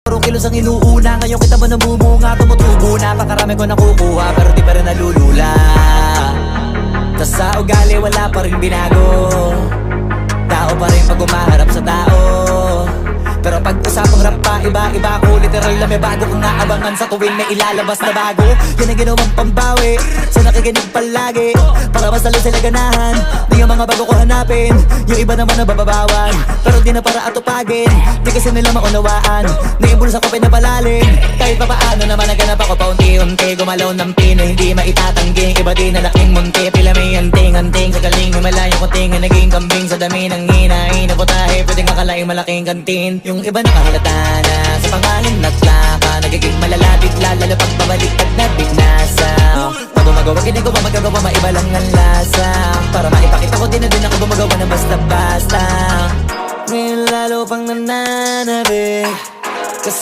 Puro kilos ang inuuna, ngayon kita ba namumunga? Tumutubo na, pakarami ko nakukuha, pero di pa rin nalulula. Tas sa ugali wala pa rin binago, tao pa rin pag umaharap sa tao. Pero pag usapang rap pa, iba-iba ko. Literal na may bago kong naabangan sa tuwing may ilalabas na bago. Yan ang ginawang pambawi sa nakikinig palagi, para mas lalo sila ganahan. Di yung mga bago ko hanapin, yung iba naman na bababawan, pero di na para atupagin. Di kasi nila maunawaan, naibulsa ko pinapalalim. Kahit pa paano naman naganap ako paunti-unti, gumalaw ng pino, hindi maitatanggi. Iba din na laking munti, pila may anting-anting. Sa galing may malayo kunting, naging kambing sa dami ng hinahin na putahe. Pwedeng akalaing malaking kantin. Yung iba nakahalata na sa pangalan naglaka, nagiging malala bigla, lalo pag pabaliktad na bignasa. Pag gumagawa, ginagawa, magagawa, maiba lang ang lasa. Para maipakita ko din na din ako gumagawa na basta-basta. Ngayon lalo pang nananabik,